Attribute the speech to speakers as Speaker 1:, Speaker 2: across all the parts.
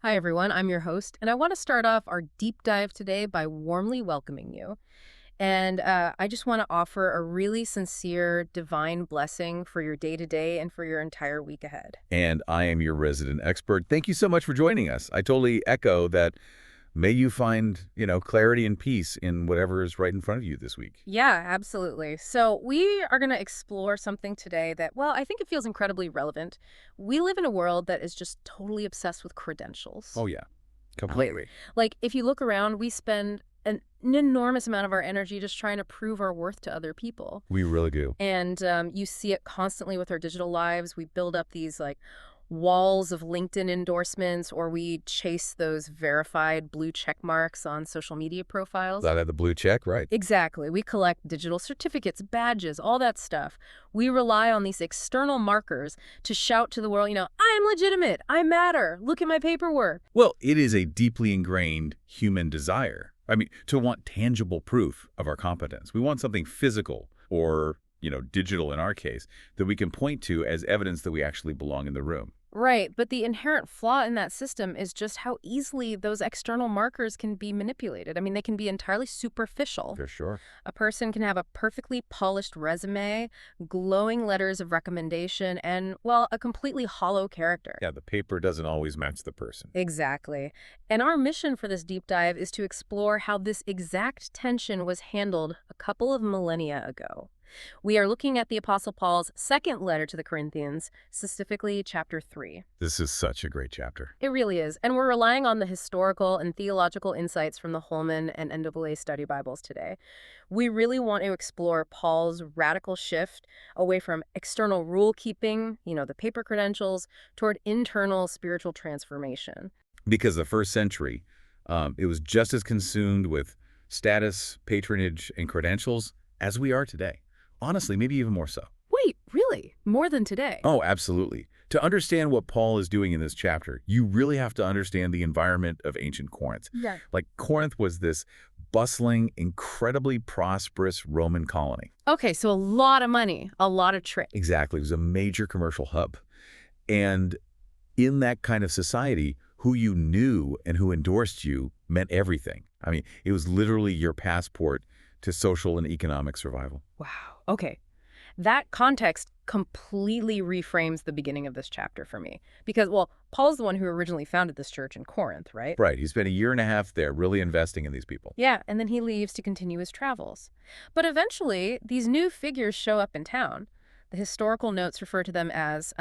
Speaker 1: Hi, everyone. I'm your host, and I want to start off our deep dive today by warmly welcoming you. And I just want to offer a really sincere divine blessing for your day to day and for your entire week ahead.
Speaker 2: And I am your resident expert. Thank you so much for joining us. I totally echo that. May you find, clarity and peace in whatever is right in front of you this week.
Speaker 1: Yeah, absolutely. So, we are going to explore something today that, well, I think it feels incredibly relevant. We live in a world that is just totally obsessed with credentials.
Speaker 2: Oh, yeah,
Speaker 1: Um,
Speaker 2: completely.
Speaker 1: like, if you look around, we spend an enormous amount of our energy just trying to prove our worth to other people.
Speaker 2: We really do.
Speaker 1: And you see it constantly with our digital lives. We build up these like walls of LinkedIn endorsements, or we chase those verified blue check marks on social media profiles.
Speaker 2: That had the blue check, right?
Speaker 1: Exactly. We collect digital certificates, badges, all that stuff. We rely on these external markers to shout to the world, I am legitimate. I matter. Look at my paperwork.
Speaker 2: Well, it is a deeply ingrained human desire. I mean, to want tangible proof of our competence. We want something physical or, digital in our case, that we can point to as evidence that we actually belong in the room.
Speaker 1: Right, but the inherent flaw in that system is just how easily those external markers can be manipulated. I mean, they can be entirely superficial.
Speaker 2: For sure.
Speaker 1: A person can have a perfectly polished resume, glowing letters of recommendation, and, well, a completely hollow character.
Speaker 2: Yeah, the paper doesn't always match the person.
Speaker 1: Exactly. And our mission for this deep dive is to explore how this exact tension was handled a couple of millennia ago. We are looking at the Apostle Paul's second letter to the Corinthians, specifically chapter 3.
Speaker 2: This is such a great chapter.
Speaker 1: It really is. And we're relying on the historical and theological insights from the Holman and NAA study Bibles today. We really want to explore Paul's radical shift away from external rule keeping, the paper credentials, toward internal spiritual transformation.
Speaker 2: Because the first century, it was just as consumed with status, patronage, and credentials as we are today. Honestly, maybe even more so.
Speaker 1: Wait, really? More than today?
Speaker 2: Oh, absolutely. To understand what Paul is doing in this chapter, you really have to understand the environment of ancient Corinth.
Speaker 1: Yeah.
Speaker 2: Like, Corinth was this bustling, incredibly prosperous Roman colony.
Speaker 1: Okay, so a lot of money, a lot of trade.
Speaker 2: Exactly. It was a major commercial hub. And in that kind of society, who you knew and who endorsed you meant everything. I mean, it was literally your passport to social and economic survival.
Speaker 1: Wow. Okay. That context completely reframes the beginning of this chapter for me. Because, well, Paul's the one who originally founded this church in Corinth, right?
Speaker 2: Right. He spent a year and a half there really investing in these people.
Speaker 1: Yeah, and then he leaves to continue his travels. But eventually, these new figures show up in town. The historical notes refer to them as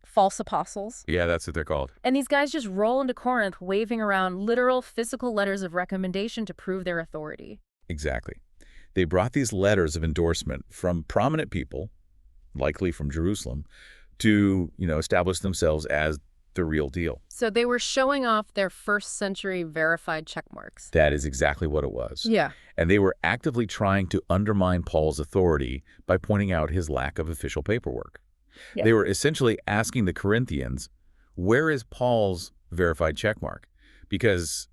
Speaker 1: false apostles.
Speaker 2: Yeah, that's what they're called.
Speaker 1: And these guys just roll into Corinth waving around literal physical letters of recommendation to prove their authority.
Speaker 2: Exactly. They brought these letters of endorsement from prominent people, likely from Jerusalem, to, establish themselves as the real deal.
Speaker 1: So they were showing off their first century verified check marks.
Speaker 2: That is exactly what it was.
Speaker 1: Yeah.
Speaker 2: And they were actively trying to undermine Paul's authority by pointing out his lack of official paperwork.
Speaker 1: Yeah.
Speaker 2: They were essentially asking the Corinthians, where is Paul's verified checkmark? Because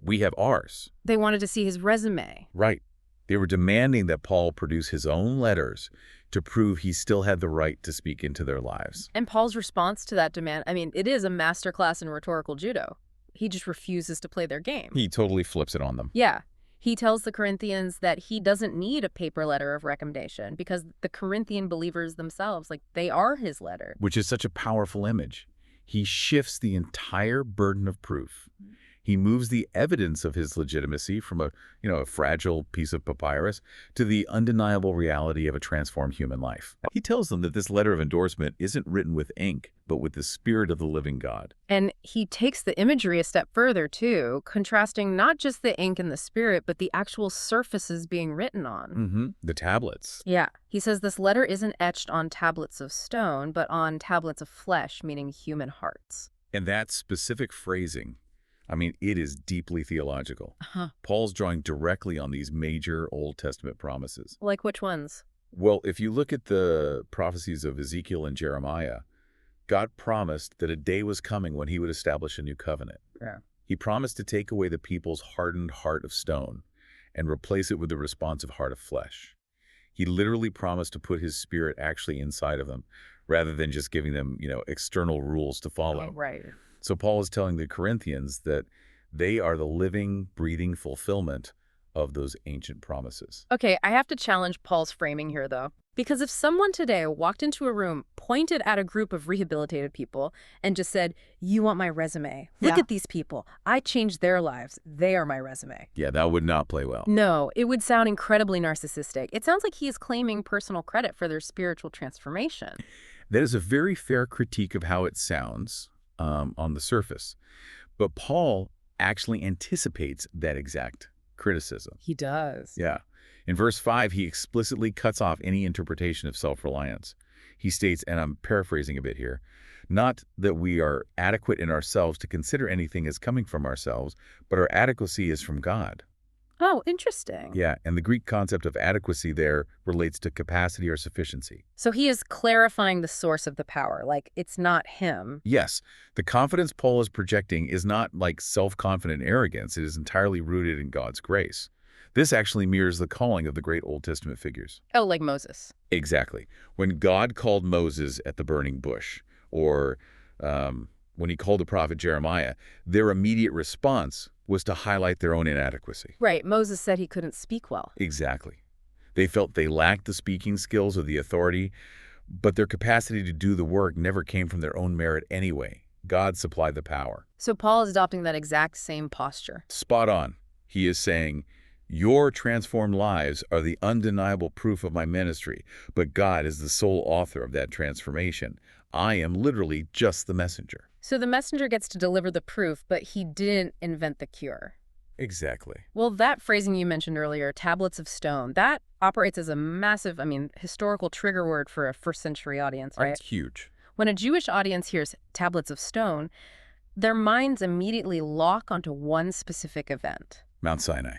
Speaker 2: we have ours.
Speaker 1: They wanted to see his resume.
Speaker 2: Right. They were demanding that Paul produce his own letters to prove he still had the right to speak into their lives.
Speaker 1: And Paul's response to that demand, I mean, it is a masterclass in rhetorical judo. He just refuses to play their game.
Speaker 2: He totally flips it on them.
Speaker 1: Yeah. He tells the Corinthians that he doesn't need a paper letter of recommendation because the Corinthian believers themselves, they are his letter.
Speaker 2: Which is such a powerful image. He shifts the entire burden of proof. He moves the evidence of his legitimacy from a fragile piece of papyrus to the undeniable reality of a transformed human life. He tells them that this letter of endorsement isn't written with ink, but with the Spirit of the living God.
Speaker 1: And he takes the imagery a step further, too, contrasting not just the ink and the spirit, but the actual surfaces being written on.
Speaker 2: The tablets.
Speaker 1: Yeah. He says this letter isn't etched on tablets of stone, but on tablets of flesh, meaning human hearts.
Speaker 2: And that specific phrasing, I mean, it is deeply theological. Paul's drawing directly on these major Old Testament promises.
Speaker 1: Like which ones?
Speaker 2: Well, if you look at the prophecies of Ezekiel and Jeremiah, God promised that a day was coming when he would establish a new covenant.
Speaker 1: Yeah.
Speaker 2: He promised to take away the people's hardened heart of stone and replace it with the responsive heart of flesh. He literally promised to put his Spirit actually inside of them, rather than just giving them, external rules to follow.
Speaker 1: Oh, right.
Speaker 2: So Paul is telling the Corinthians that they are the living, breathing fulfillment of those ancient promises.
Speaker 1: Okay, I have to challenge Paul's framing here, though. Because if someone today walked into a room, pointed at a group of rehabilitated people, and just said, "You want my resume? Look
Speaker 3: Yeah.
Speaker 1: at these people. I changed their lives. They are my resume."
Speaker 2: Yeah, that would not play well.
Speaker 1: No, it would sound incredibly narcissistic. It sounds like he is claiming personal credit for their spiritual transformation.
Speaker 2: That is a very fair critique of how it sounds on the surface. But Paul actually anticipates that exact criticism.
Speaker 1: He does.
Speaker 2: Yeah. In verse 5, he explicitly cuts off any interpretation of self-reliance. He states, and I'm paraphrasing a bit here, not that we are adequate in ourselves to consider anything as coming from ourselves, but our adequacy is from God.
Speaker 1: Oh, interesting.
Speaker 2: Yeah, and the Greek concept of adequacy there relates to capacity or sufficiency.
Speaker 1: So he is clarifying the source of the power, like it's not him.
Speaker 2: Yes, the confidence Paul is projecting is not like self-confident arrogance. It is entirely rooted in God's grace. This actually mirrors the calling of the great Old Testament figures.
Speaker 1: Oh, like Moses.
Speaker 2: Exactly. When God called Moses at the burning bush, or when he called the prophet Jeremiah, their immediate response was to highlight their own inadequacy.
Speaker 1: Right, Moses said he couldn't speak well.
Speaker 2: Exactly. They felt they lacked the speaking skills or the authority, but their capacity to do the work never came from their own merit anyway. God supplied the power.
Speaker 1: So Paul is adopting that exact same posture.
Speaker 2: Spot on. He is saying, your transformed lives are the undeniable proof of my ministry, but God is the sole author of that transformation. I am literally just the messenger.
Speaker 1: So the messenger gets to deliver the proof, but he didn't invent the cure.
Speaker 2: Exactly.
Speaker 1: Well, that phrasing you mentioned earlier, tablets of stone, that operates as a massive, historical trigger word for a first century audience, right?
Speaker 2: That's huge.
Speaker 1: When a Jewish audience hears tablets of stone, their minds immediately lock onto one specific event.
Speaker 2: Mount Sinai,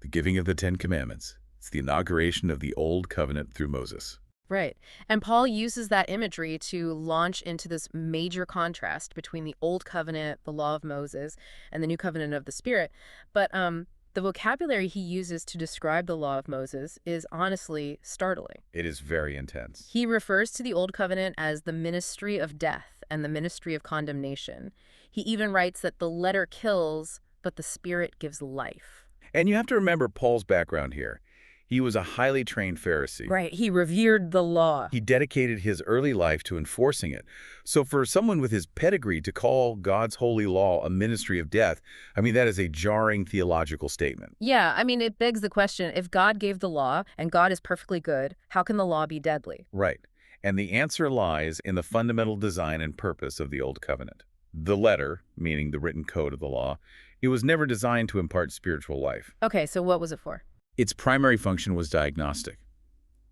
Speaker 2: the giving of the Ten Commandments. It's the inauguration of the Old Covenant through Moses.
Speaker 1: Right. And Paul uses that imagery to launch into this major contrast between the Old Covenant, the law of Moses, and the New Covenant of the Spirit. But the vocabulary he uses to describe the law of Moses is honestly startling.
Speaker 2: It is very intense.
Speaker 1: He refers to the Old Covenant as the ministry of death and the ministry of condemnation. He even writes that the letter kills, but the Spirit gives life.
Speaker 2: And you have to remember Paul's background here. He was a highly trained Pharisee.
Speaker 1: Right. He revered the law.
Speaker 2: He dedicated his early life to enforcing it. So for someone with his pedigree to call God's holy law a ministry of death, that is a jarring theological statement.
Speaker 1: Yeah, it begs the question, if God gave the law and God is perfectly good, how can the law be deadly?
Speaker 2: Right. And the answer lies in the fundamental design and purpose of the Old Covenant. The letter, meaning the written code of the law, it was never designed to impart spiritual life.
Speaker 1: Okay, so what was it for?
Speaker 2: Its primary function was diagnostic.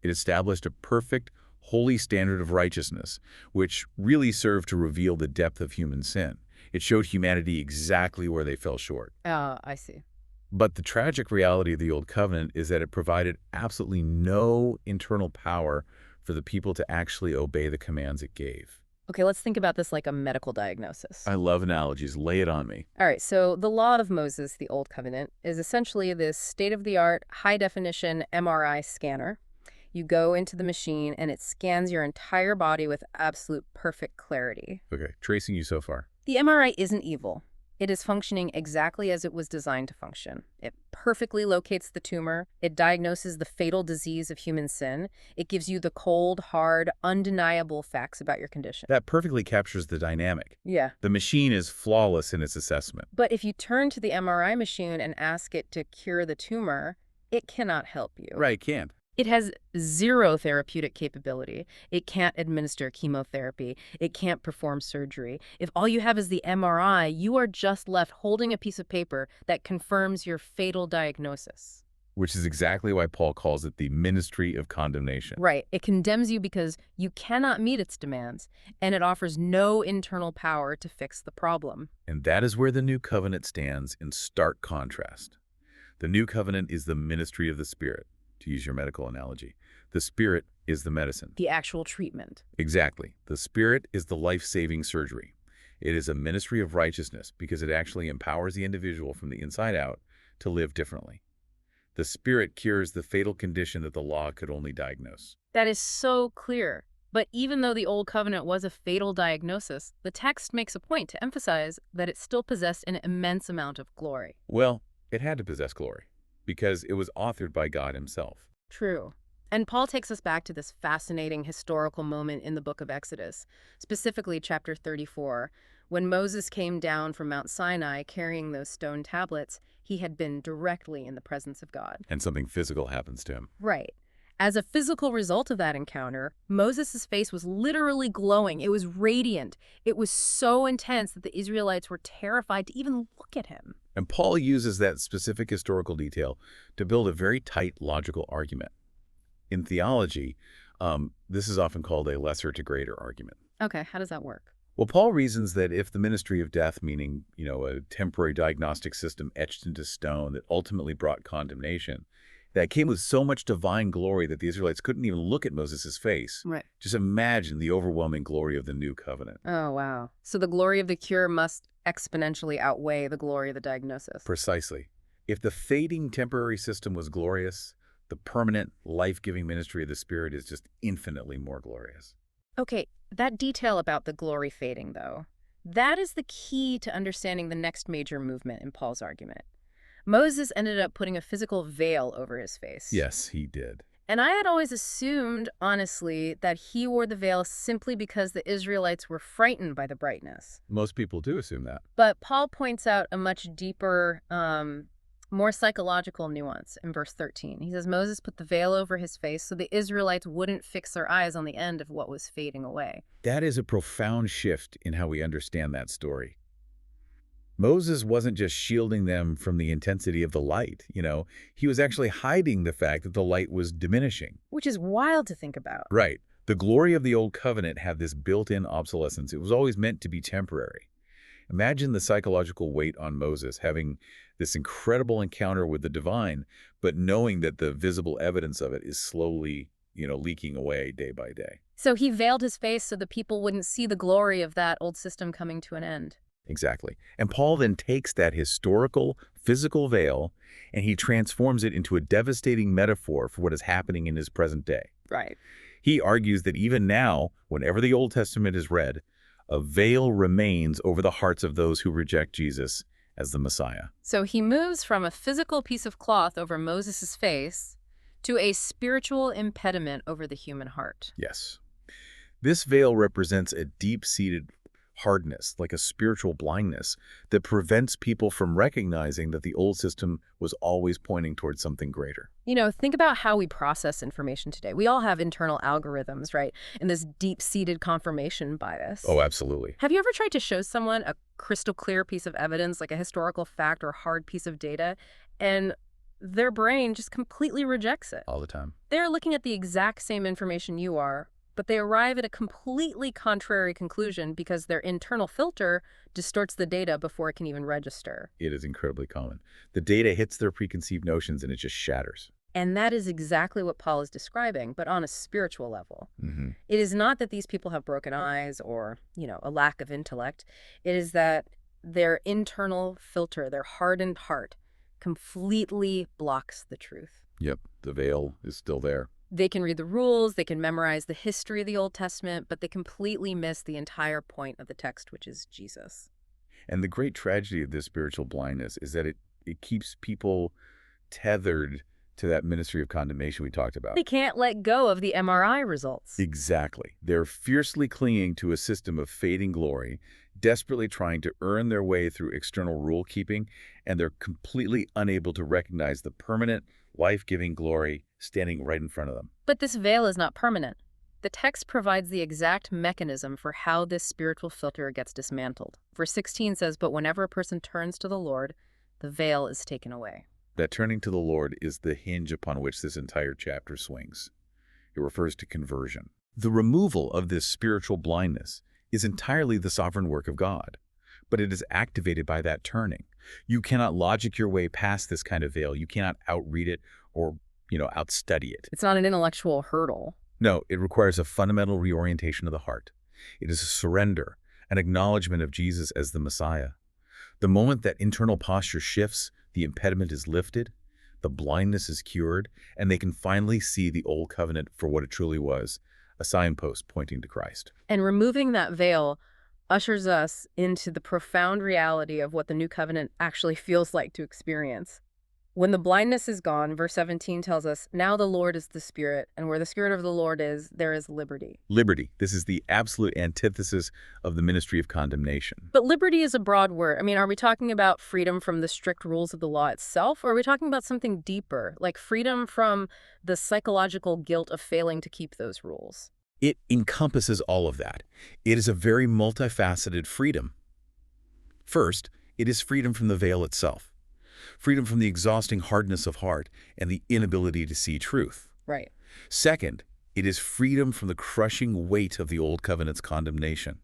Speaker 2: It established a perfect, holy standard of righteousness, which really served to reveal the depth of human sin. It showed humanity exactly where they fell short.
Speaker 1: I see.
Speaker 2: But the tragic reality of the Old Covenant is that it provided absolutely no internal power for the people to actually obey the commands it gave.
Speaker 1: Okay, let's think about this like a medical diagnosis.
Speaker 2: I love analogies. Lay it on me.
Speaker 1: All right, so the law of Moses, the Old Covenant, is essentially this state-of-the-art, high-definition MRI scanner. You go into the machine, and it scans your entire body with absolute perfect clarity.
Speaker 2: Okay, tracing you so far.
Speaker 1: The MRI isn't evil. It is functioning exactly as it was designed to function. It perfectly locates the tumor. It diagnoses the fatal disease of human sin. It gives you the cold, hard, undeniable facts about your condition.
Speaker 2: That perfectly captures the dynamic.
Speaker 1: Yeah.
Speaker 2: The machine is flawless in its assessment.
Speaker 1: But if you turn to the MRI machine and ask it to cure the tumor, it cannot help you.
Speaker 2: Right, can't.
Speaker 1: It has zero therapeutic capability. It can't administer chemotherapy. It can't perform surgery. If all you have is the MRI, you are just left holding a piece of paper that confirms your fatal diagnosis.
Speaker 2: Which is exactly why Paul calls it the ministry of condemnation.
Speaker 1: Right. It condemns you because you cannot meet its demands, and it offers no internal power to fix the problem.
Speaker 2: And that is where the New Covenant stands in stark contrast. The New Covenant is the ministry of the Spirit, to use your medical analogy. The Spirit is the medicine.
Speaker 1: The actual treatment.
Speaker 2: Exactly. The Spirit is the life-saving surgery. It is a ministry of righteousness because it actually empowers the individual from the inside out to live differently. The Spirit cures the fatal condition that the law could only diagnose.
Speaker 1: That is so clear. But even though the Old Covenant was a fatal diagnosis, the text makes a point to emphasize that it still possessed an immense amount of glory.
Speaker 2: Well, it had to possess glory because it was authored by God himself.
Speaker 1: True. And Paul takes us back to this fascinating historical moment in the book of Exodus, specifically chapter 34. When Moses came down from Mount Sinai carrying those stone tablets, he had been directly in the presence of God.
Speaker 2: And something physical happens to him.
Speaker 1: Right. As a physical result of that encounter, Moses' face was literally glowing. It was radiant. It was so intense that the Israelites were terrified to even look at him.
Speaker 2: And Paul uses that specific historical detail to build a very tight logical argument. In theology, this is often called a lesser to greater argument.
Speaker 1: Okay, how does that work?
Speaker 2: Well, Paul reasons that if the ministry of death, meaning, a temporary diagnostic system etched into stone that ultimately brought condemnation, that came with so much divine glory that the Israelites couldn't even look at Moses' face.
Speaker 1: Right.
Speaker 2: Just imagine the overwhelming glory of the new covenant.
Speaker 1: Oh, wow. So the glory of the cure must exponentially outweigh the glory of the diagnosis.
Speaker 2: Precisely. If the fading temporary system was glorious, the permanent, life-giving ministry of the Spirit is just infinitely more glorious.
Speaker 1: Okay, that detail about the glory fading, though, that is the key to understanding the next major movement in Paul's argument. Moses ended up putting a physical veil over his face.
Speaker 2: Yes, he did.
Speaker 1: And I had always assumed, honestly, that he wore the veil simply because the Israelites were frightened by the brightness.
Speaker 2: Most people do assume that.
Speaker 1: But Paul points out a much deeper, more psychological nuance in verse 13. He says Moses put the veil over his face so the Israelites wouldn't fix their eyes on the end of what was fading away.
Speaker 2: That is a profound shift in how we understand that story. Moses wasn't just shielding them from the intensity of the light, he was actually hiding the fact that the light was diminishing.
Speaker 1: Which is wild to think about.
Speaker 2: Right. The glory of the Old Covenant had this built-in obsolescence. It was always meant to be temporary. Imagine the psychological weight on Moses, having this incredible encounter with the divine, but knowing that the visible evidence of it is slowly, leaking away day by day.
Speaker 1: So he veiled his face so the people wouldn't see the glory of that old system coming to an end.
Speaker 2: Exactly. And Paul then takes that historical, physical veil, and he transforms it into a devastating metaphor for what is happening in his present day.
Speaker 1: Right.
Speaker 2: He argues that even now, whenever the Old Testament is read, a veil remains over the hearts of those who reject Jesus as the Messiah.
Speaker 1: So he moves from a physical piece of cloth over Moses' face to a spiritual impediment over the human heart.
Speaker 2: Yes. This veil represents a deep-seated hardness, like a spiritual blindness, that prevents people from recognizing that the old system was always pointing towards something greater.
Speaker 1: Think about how we process information today. We all have internal algorithms, right? And this deep-seated confirmation bias.
Speaker 2: Oh, absolutely.
Speaker 1: Have you ever tried to show someone a crystal clear piece of evidence, like a historical fact or hard piece of data, and their brain just completely rejects it?
Speaker 2: All the time.
Speaker 1: They're looking at the exact same information you are, but they arrive at a completely contrary conclusion because their internal filter distorts the data before it can even register.
Speaker 2: It is incredibly common. The data hits their preconceived notions and it just shatters.
Speaker 1: And that is exactly what Paul is describing, but on a spiritual level. It is not that these people have broken eyes or, a lack of intellect. It is that their internal filter, their hardened heart, completely blocks the truth.
Speaker 2: Yep, the veil is still there.
Speaker 1: They can read the rules, they can memorize the history of the Old Testament, but they completely miss the entire point of the text, which is Jesus.
Speaker 2: And the great tragedy of this spiritual blindness is that it keeps people tethered to that ministry of condemnation we talked about.
Speaker 1: They can't let go of the MRI results.
Speaker 2: Exactly. They're fiercely clinging to a system of fading glory, desperately trying to earn their way through external rule keeping, and they're completely unable to recognize the permanent, life-giving glory standing right in front of them.
Speaker 1: But this veil is not permanent. The text provides the exact mechanism for how this spiritual filter gets dismantled. Verse 16 says, "But whenever a person turns to the Lord, the veil is taken away."
Speaker 2: That turning to the Lord is the hinge upon which this entire chapter swings. It refers to conversion. The removal of this spiritual blindness is entirely the sovereign work of God, but it is activated by that turning. You cannot logic your way past this kind of veil. You cannot outread it or, outstudy it.
Speaker 1: It's not an intellectual hurdle.
Speaker 2: No, it requires a fundamental reorientation of the heart. It is a surrender, an acknowledgement of Jesus as the Messiah. The moment that internal posture shifts, the impediment is lifted, the blindness is cured, and they can finally see the old covenant for what it truly was, a signpost pointing to Christ.
Speaker 1: And removing that veil ushers us into the profound reality of what the new covenant actually feels like to experience. When the blindness is gone, verse 17 tells us, now the Lord is the Spirit, and where the Spirit of the Lord is, there is liberty.
Speaker 2: Liberty. This is the absolute antithesis of the ministry of condemnation.
Speaker 1: But liberty is a broad word. I mean, are we talking about freedom from the strict rules of the law itself, or are we talking about something deeper, like freedom from the psychological guilt of failing to keep those rules?
Speaker 2: It encompasses all of that. It is a very multifaceted freedom. First, it is freedom from the veil itself. Freedom from the exhausting hardness of heart and the inability to see truth.
Speaker 1: Right.
Speaker 2: Second, it is freedom from the crushing weight of the Old Covenant's condemnation.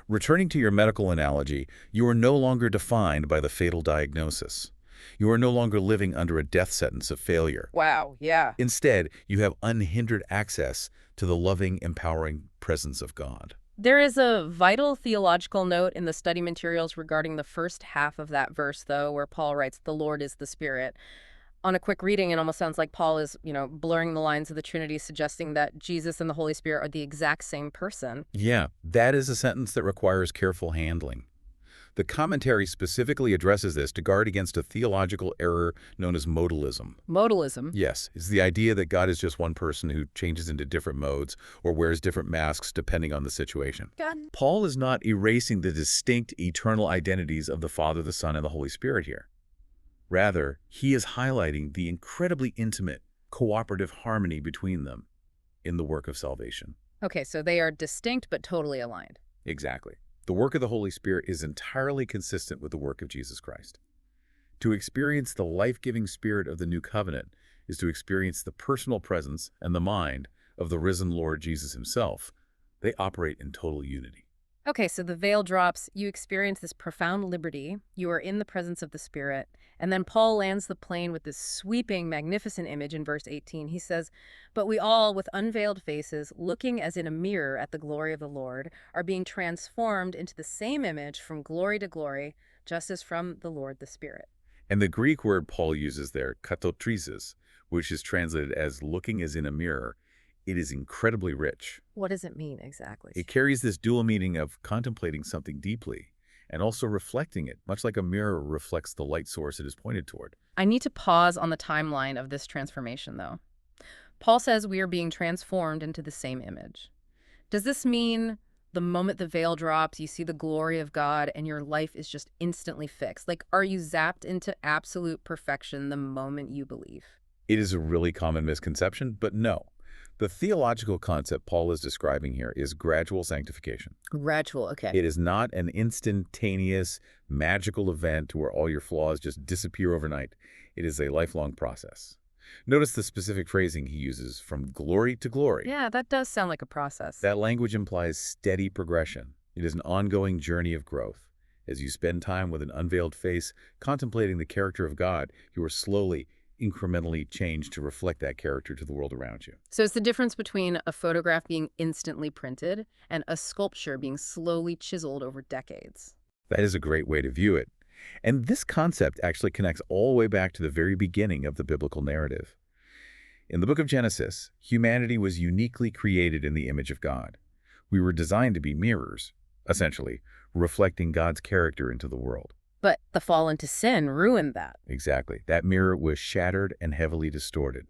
Speaker 2: Returning to your medical analogy, you are no longer defined by the fatal diagnosis. You are no longer living under a death sentence of failure.
Speaker 1: Wow, yeah.
Speaker 2: Instead, you have unhindered access to the loving, empowering presence of God.
Speaker 1: There is a vital theological note in the study materials regarding the first half of that verse, though, where Paul writes, the Lord is the Spirit. On a quick reading, it almost sounds like Paul is, blurring the lines of the Trinity, suggesting that Jesus and the Holy Spirit are the exact same person.
Speaker 2: Yeah, that is a sentence that requires careful handling. The commentary specifically addresses this to guard against a theological error known as modalism.
Speaker 1: Modalism?
Speaker 2: Yes, it's the idea that God is just one person who changes into different modes or wears different masks depending on the situation.
Speaker 1: God.
Speaker 2: Paul is not erasing the distinct eternal identities of the Father, the Son, and the Holy Spirit here. Rather, he is highlighting the incredibly intimate, cooperative harmony between them in the work of salvation.
Speaker 1: Okay, so they are distinct but totally aligned.
Speaker 2: Exactly. The work of the Holy Spirit is entirely consistent with the work of Jesus Christ. To experience the life-giving Spirit of the New Covenant is to experience the personal presence and the mind of the risen Lord Jesus himself. They operate in total unity.
Speaker 1: Okay, so the veil drops, you experience this profound liberty, you are in the presence of the Spirit, and then Paul lands the plane with this sweeping, magnificent image in verse 18. He says, but we all, with unveiled faces, looking as in a mirror at the glory of the Lord, are being transformed into the same image from glory to glory, just as from the Lord the Spirit.
Speaker 2: And the Greek word Paul uses there, katatrisis, which is translated as looking as in a mirror, it is incredibly rich.
Speaker 1: What does it mean exactly?
Speaker 2: It carries this dual meaning of contemplating something deeply and also reflecting it, much like a mirror reflects the light source it is pointed toward.
Speaker 1: I need to pause on the timeline of this transformation, though. Paul says we are being transformed into the same image. Does this mean the moment the veil drops, you see the glory of God and your life is just instantly fixed? Like, are you zapped into absolute perfection the moment you believe?
Speaker 2: It is a really common misconception, but no. The theological concept Paul is describing here is gradual sanctification.
Speaker 1: Gradual, okay.
Speaker 2: It is not an instantaneous, magical event where all your flaws just disappear overnight. It is a lifelong process. Notice the specific phrasing he uses, from glory to glory.
Speaker 1: Yeah, that does sound like a process.
Speaker 2: That language implies steady progression. It is an ongoing journey of growth. As you spend time with an unveiled face, contemplating the character of God, you are slowly, incrementally changed to reflect that character to the world around you.
Speaker 1: So it's the difference between a photograph being instantly printed and a sculpture being slowly chiseled over decades.
Speaker 2: That is a great way to view it. And this concept actually connects all the way back to the very beginning of the biblical narrative. In the book of Genesis, humanity was uniquely created in the image of God. We were designed to be mirrors, essentially, reflecting God's character into the world.
Speaker 1: But the fall into sin ruined that.
Speaker 2: Exactly. That mirror was shattered and heavily distorted.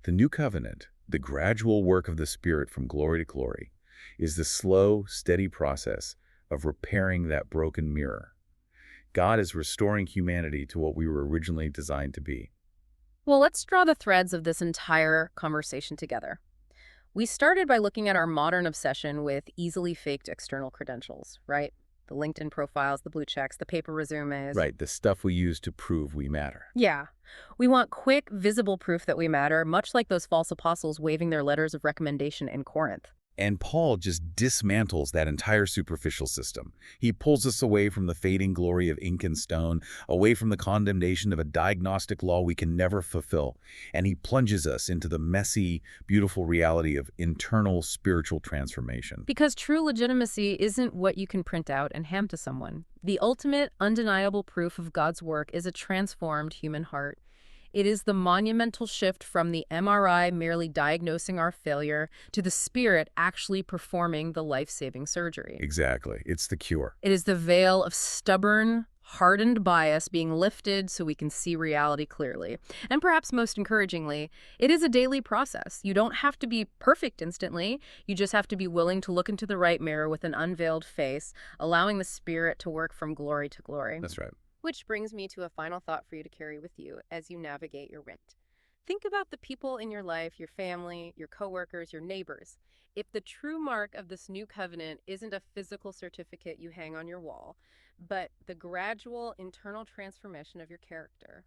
Speaker 2: The new covenant, the gradual work of the Spirit from glory to glory, is the slow, steady process of repairing that broken mirror. God is restoring humanity to what we were originally designed to be.
Speaker 1: Well, let's draw the threads of this entire conversation together. We started by looking at our modern obsession with easily faked external credentials, right? The LinkedIn profiles, the blue checks, the paper resumes.
Speaker 2: Right, the stuff we use to prove we matter.
Speaker 1: Yeah. We want quick, visible proof that we matter, much like those false apostles waving their letters of recommendation in Corinth.
Speaker 2: And Paul just dismantles that entire superficial system. He pulls us away from the fading glory of ink and stone, away from the condemnation of a diagnostic law we can never fulfill, and he plunges us into the messy, beautiful reality of internal spiritual transformation.
Speaker 1: Because true legitimacy isn't what you can print out and hand to someone. The ultimate, undeniable proof of God's work is a transformed human heart. It is the monumental shift from the MRI merely diagnosing our failure to the Spirit actually performing the life-saving surgery.
Speaker 2: Exactly. It's the cure.
Speaker 1: It is the veil of stubborn, hardened bias being lifted so we can see reality clearly. And perhaps most encouragingly, it is a daily process. You don't have to be perfect instantly. You just have to be willing to look into the right mirror with an unveiled face, allowing the Spirit to work from glory to glory.
Speaker 2: That's right.
Speaker 1: Which brings me to a final thought for you to carry with you as you navigate your rent. Think about the people in your life, your family, your coworkers, your neighbors. If the true mark of this new covenant isn't a physical certificate you hang on your wall, but the gradual internal transformation of your character,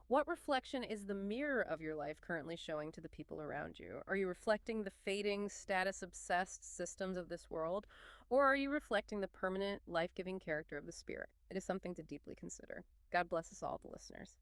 Speaker 1: what reflection is the mirror of your life currently showing to the people around you? Are you reflecting the fading, status-obsessed systems of this world, or are you reflecting the permanent, life-giving character of the Spirit? It is something to deeply consider. God bless us all, the listeners.